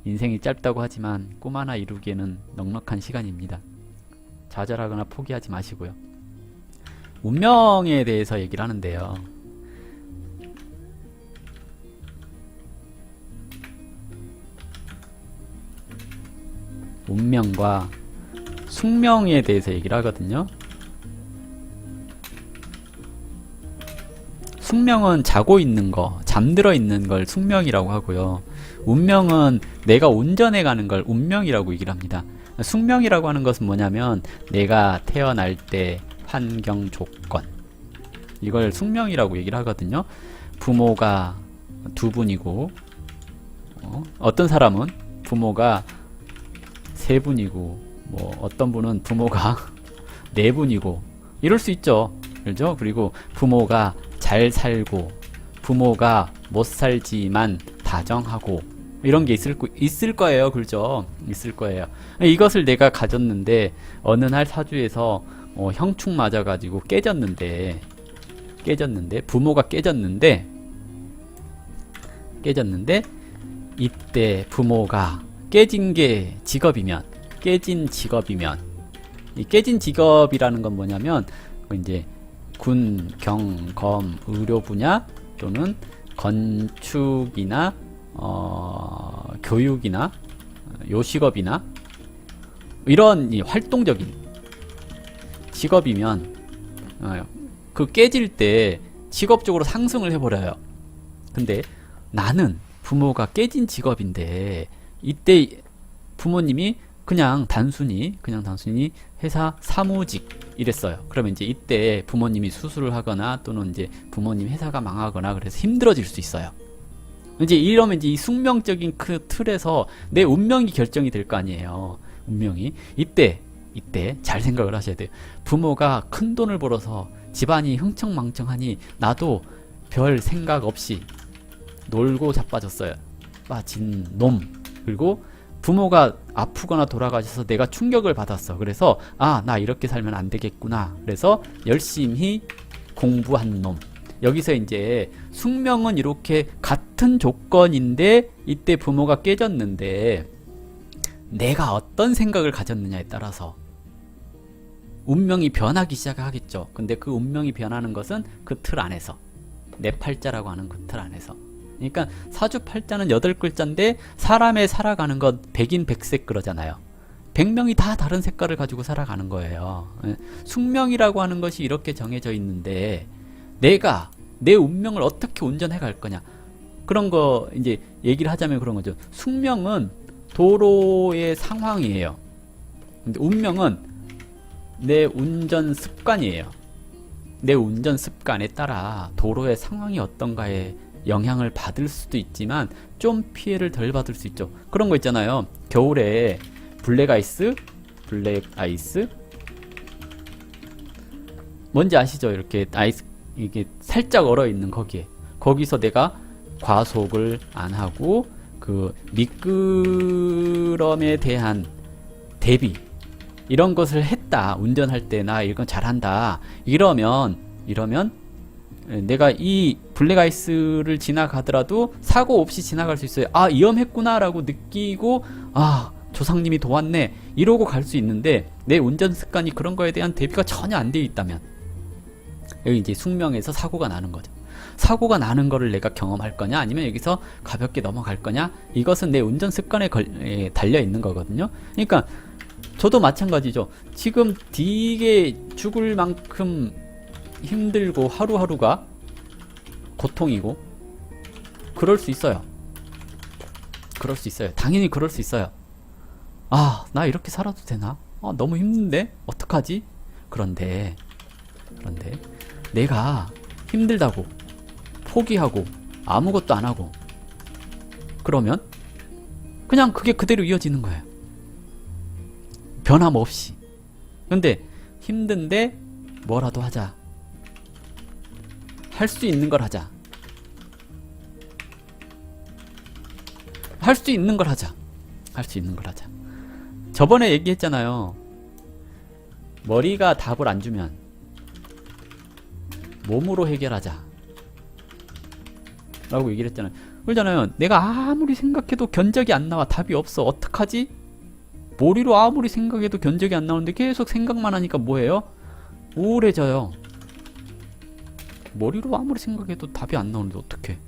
인생이 짧다고 하지만 꿈 하나 이루기에는 넉넉한 시간입니다. 좌절하거나 포기하지 마시고요. 운명에 대해서 얘기를 하는데요. 운명과 숙명에 대해서 얘기를 하거든요. 숙명은 자고 있는 거, 잠들어 있는 걸 숙명이라고 하고요. 운명은 내가 운전해 가는 걸 운명이라고 얘기를 합니다. 숙명이라고 하는 것은 뭐냐면 내가 태어날 때 환경 조건, 이걸 숙명이라고 얘기를 하거든요. 부모가 두 분이고 어떤 사람은 부모가 세 분이고 뭐 어떤 분은 부모가 네 분이고 이럴 수 있죠. 그렇죠? 그리고 부모가 잘 살고 부모가 못 살지만 다정하고 이런 게 있을 거예요. 그렇죠? 있을 거예요. 이것을 내가 가졌는데 어느 날 사주에서 형충 맞아가지고 깨졌는데 부모가 깨졌는데 이때 부모가 깨진 직업이면 이 깨진 직업이라는 건 뭐냐면 이제 군, 경, 검, 의료 분야 또는 건축이나 교육이나 요식업이나 이런 이 활동적인 직업이면 그 깨질 때 직업적으로 상승을 해버려요. 근데 나는 부모가 깨진 직업인데 이때 부모님이 그냥 단순히 회사 사무직 이랬어요. 그러면 이제 이때 부모님이 수술을 하거나 또는 이제 부모님 회사가 망하거나 그래서 힘들어질 수 있어요. 이제 이러면 이제 이 숙명적인 그 틀에서 내 운명이 결정이 될 거 아니에요. 운명이 이때 잘 생각을 하셔야 돼요. 부모가 큰 돈을 벌어서 집안이 흥청망청하니 나도 별 생각 없이 놀고 자빠졌어요. 빠진 놈. 그리고 부모가 아프거나 돌아가셔서 내가 충격을 받았어. 그래서 나 이렇게 살면 안 되겠구나. 그래서 열심히 공부한 놈. 여기서 이제 숙명은 이렇게 같은 조건인데 이때 부모가 깨졌는데 내가 어떤 생각을 가졌느냐에 따라서 운명이 변하기 시작하겠죠. 근데 그 운명이 변하는 것은 그 틀 안에서 내 팔자라고 하는 그 틀 안에서. 그러니까 사주팔자는 8글자인데 사람의 살아가는 건 백인백색 그러잖아요. 100명이 다 다른 색깔을 가지고 살아가는 거예요. 숙명이라고 하는 것이 이렇게 정해져 있는데 내가 내 운명을 어떻게 운전해 갈 거냐, 그런 거 이제 얘기를 하자면 그런 거죠. 숙명은 도로의 상황이에요. 근데 운명은 내 운전 습관이에요. 내 운전 습관에 따라 도로의 상황이 어떤가에 영향을 받을 수도 있지만 좀 피해를 덜 받을 수 있죠. 그런 거 있잖아요. 겨울에 블랙 아이스 뭔지 아시죠? 이렇게 아이스 이게 살짝 얼어 있는 거기서 내가 과속을 안 하고 그 미끄럼에 대한 대비 이런 것을 했다. 운전할 때 나 이건 잘한다. 이러면 내가 이 블랙아이스를 지나가더라도 사고 없이 지나갈 수 있어요. 위험했구나 라고 느끼고 조상님이 도왔네 이러고 갈 수 있는데 내 운전 습관이 그런 거에 대한 대비가 전혀 안 되어 있다면 여기 이제 숙명에서 사고가 나는 거죠. 사고가 나는 거를 내가 경험할 거냐 아니면 여기서 가볍게 넘어갈 거냐, 이것은 내 운전 습관에 달려 있는 거거든요. 그러니까 저도 마찬가지죠. 지금 되게 죽을 만큼 힘들고 하루하루가 고통이고 그럴 수 있어요. 당연히 그럴 수 있어요. 나 이렇게 살아도 되나? 너무 힘든데? 어떡하지? 그런데 내가 힘들다고 포기하고 아무것도 안 하고 그러면 그냥 그게 그대로 이어지는 거예요. 변함없이. 근데 힘든데 뭐라도 하자. 할 수 있는 걸 하자. 저번에 얘기했잖아요. 머리가 답을 안 주면 몸으로 해결하자 라고 얘기를 했잖아요. 그러잖아요. 내가 아무리 생각해도 견적이 안 나와. 답이 없어. 어떡하지? 머리로 아무리 생각해도 견적이 안 나오는데 계속 생각만 하니까 뭐예요? 우울해져요. 머리로 아무리 생각해도 답이 안 나오는데 어떡해?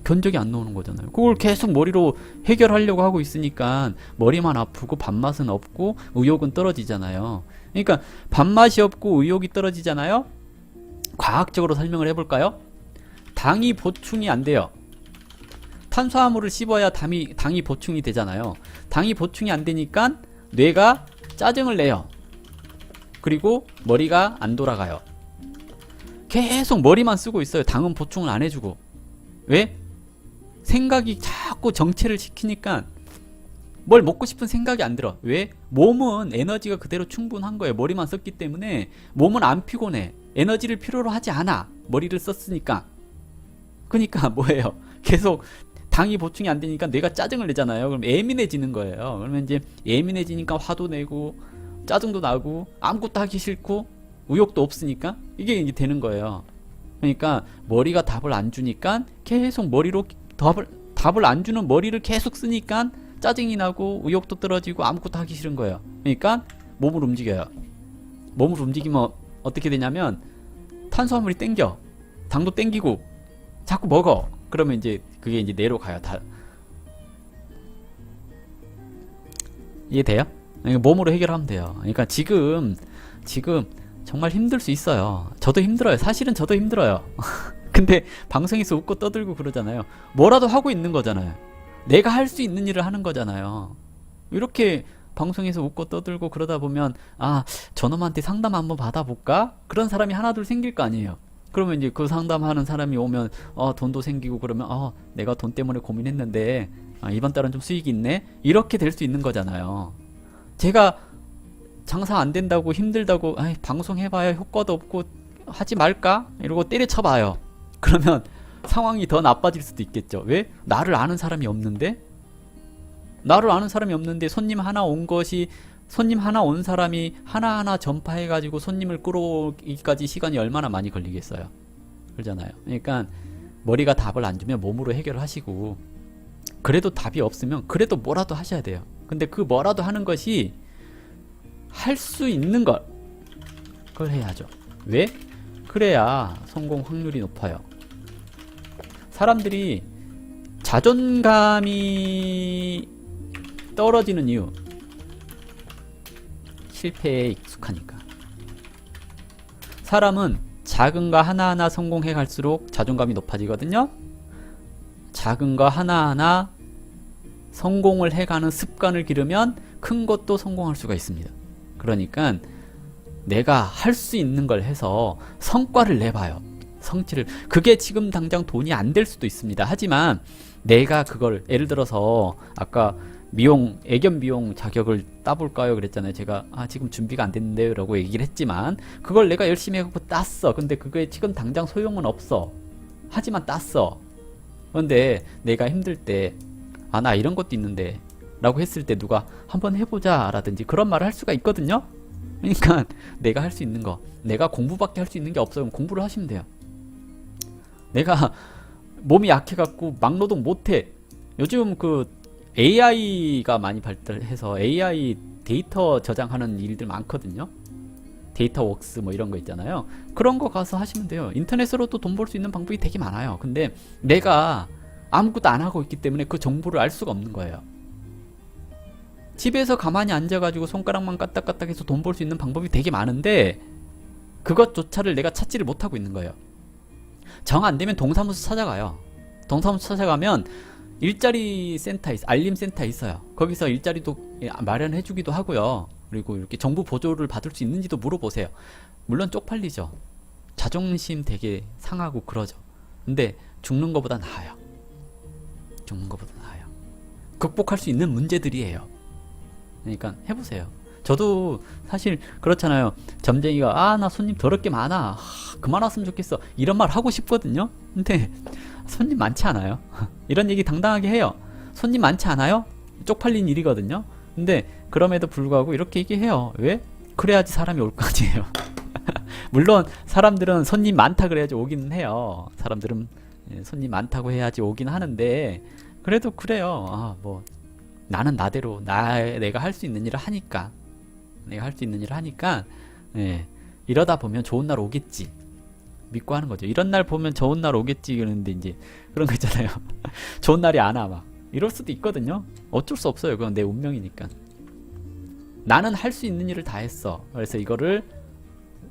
견적이 안 나오는 거잖아요. 그걸 계속 머리로 해결하려고 하고 있으니까 머리만 아프고 밥맛은 없고 의욕은 떨어지잖아요. 그러니까 밥맛이 없고 의욕이 떨어지잖아요. 과학적으로 설명을 해볼까요? 당이 보충이 안 돼요. 탄수화물을 씹어야 당이 보충이 되잖아요. 당이 보충이 안 되니까 뇌가 짜증을 내요. 그리고 머리가 안 돌아가요. 계속 머리만 쓰고 있어요. 당은 보충을 안 해주고. 왜? 생각이 자꾸 정체를 시키니까 뭘 먹고 싶은 생각이 안 들어. 왜? 몸은 에너지가 그대로 충분한 거예요. 머리만 썼기 때문에 몸은 안 피곤해. 에너지를 필요로 하지 않아. 머리를 썼으니까. 그러니까 뭐예요? 계속 당이 보충이 안 되니까 뇌가 짜증을 내잖아요. 그럼 예민해지는 거예요. 그러면 이제 예민해지니까 화도 내고 짜증도 나고 아무것도 하기 싫고 의욕도 없으니까 이게 되는 거예요. 그러니까 머리가 답을 안 주니까 계속 머리로 답을 안 주는 머리를 계속 쓰니까 짜증이 나고 의욕도 떨어지고 아무것도 하기 싫은 거예요. 그러니까 몸을 움직여요. 몸을 움직이면 어떻게 되냐면 탄수화물이 땡겨. 당도 땡기고 자꾸 먹어. 그러면 이제 그게 이제 뇌로 가요. 다 이해돼요? 그러니까 몸으로 해결하면 돼요. 그러니까 지금 정말 힘들 수 있어요. 저도 힘들어요. 사실은 저도 힘들어요. 근데 방송에서 웃고 떠들고 그러잖아요. 뭐라도 하고 있는 거잖아요. 내가 할 수 있는 일을 하는 거잖아요. 이렇게 방송에서 웃고 떠들고 그러다 보면 아, 저놈한테 상담 한번 받아볼까? 그런 사람이 하나둘 생길 거 아니에요. 그러면 이제 그 상담하는 사람이 오면 돈도 생기고 그러면 내가 돈 때문에 고민했는데 이번 달은 좀 수익이 있네? 이렇게 될 수 있는 거잖아요. 제가 장사 안 된다고 힘들다고 방송해봐야 효과도 없고 하지 말까? 이러고 때려쳐봐요. 그러면 상황이 더 나빠질 수도 있겠죠. 왜? 나를 아는 사람이 없는데? 나를 아는 사람이 없는데 손님 하나 온 사람이 하나하나 전파해가지고 손님을 끌어오기까지 시간이 얼마나 많이 걸리겠어요. 그러잖아요. 그러니까 머리가 답을 안 주면 몸으로 해결을 하시고 그래도 답이 없으면 그래도 뭐라도 하셔야 돼요. 근데 그 뭐라도 하는 것이 할 수 있는 걸 그걸 해야죠. 왜? 그래야 성공 확률이 높아요. 사람들이 자존감이 떨어지는 이유 실패에 익숙하니까. 사람은 작은 거 하나하나 성공해 갈수록 자존감이 높아지거든요. 작은 거 하나하나 성공을 해가는 습관을 기르면 큰 것도 성공할 수가 있습니다. 그러니까 내가 할 수 있는 걸 해서 성과를 내봐요. 성취를. 그게 지금 당장 돈이 안 될 수도 있습니다. 하지만 내가 그걸 예를 들어서 아까 애견 미용 자격을 따볼까요? 그랬잖아요. 제가 지금 준비가 안 됐는데요 라고 얘기를 했지만 그걸 내가 열심히 해갖고 땄어. 근데 그게 지금 당장 소용은 없어. 하지만 땄어. 그런데 내가 힘들 때 나 이런 것도 있는데 라고 했을 때 누가 한번 해보자 라든지 그런 말을 할 수가 있거든요. 그러니까 내가 할 수 있는 거, 내가 공부밖에 할 수 있는 게 없어요. 그럼 공부를 하시면 돼요. 내가 몸이 약해갖고 막노동 못해. 요즘 그 AI가 많이 발달해서 AI 데이터 저장하는 일들 많거든요. 데이터 웍스 뭐 이런 거 있잖아요. 그런 거 가서 하시면 돼요. 인터넷으로도 돈 벌 수 있는 방법이 되게 많아요. 근데 내가 아무것도 안 하고 있기 때문에 그 정보를 알 수가 없는 거예요. 집에서 가만히 앉아가지고 손가락만 까딱까딱해서 돈 벌 수 있는 방법이 되게 많은데 그것조차를 내가 찾지를 못하고 있는 거예요. 정 안 되면 동사무소 찾아가요. 동사무소 찾아가면 일자리 센터 알림 센터 있어요. 거기서 일자리도 마련해 주기도 하고요. 그리고 이렇게 정부 보조를 받을 수 있는지도 물어보세요. 물론 쪽팔리죠. 자존심 되게 상하고 그러죠. 근데 죽는 것보다 나아요. 죽는 것보다 나아요. 극복할 수 있는 문제들이에요. 그러니까 해보세요. 저도 사실 그렇잖아요. 점쟁이가 나 손님 더럽게 많아. 그만 왔으면 좋겠어. 이런 말 하고 싶거든요. 근데 손님 많지 않아요. 이런 얘기 당당하게 해요. 손님 많지 않아요? 쪽팔린 일이거든요. 근데 그럼에도 불구하고 이렇게 얘기해요. 왜? 그래야지 사람이 올 거 아니에요. 물론 사람들은 손님 많다 그래야지 오기는 해요. 사람들은 예, 손님 많다고 해야지 오긴 하는데 그래도 그래요. 아, 뭐 나는 나대로 내가 할 수 있는 일을 하니까 예, 이러다 보면 좋은 날 오겠지 믿고 하는 거죠. 이런 날 보면 좋은 날 오겠지 그러는데 이제 그런 거 있잖아요. 좋은 날이 안 와 막 이럴 수도 있거든요. 어쩔 수 없어요. 그건 내 운명이니까. 나는 할 수 있는 일을 다 했어. 그래서 이거를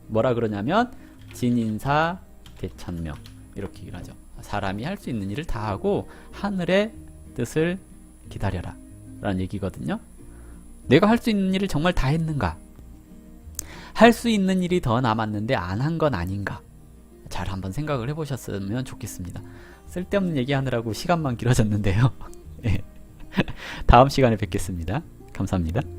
뭐라 그러냐면 진인사 대천명 이렇게 얘기를 하죠. 사람이 할 수 있는 일을 다 하고 하늘의 뜻을 기다려라 라는 얘기거든요. 내가 할 수 있는 일을 정말 다 했는가? 할 수 있는 일이 더 남았는데 안 한 건 아닌가? 잘 한번 생각을 해보셨으면 좋겠습니다. 쓸데없는 얘기하느라고 시간만 길어졌는데요. 다음 시간에 뵙겠습니다. 감사합니다.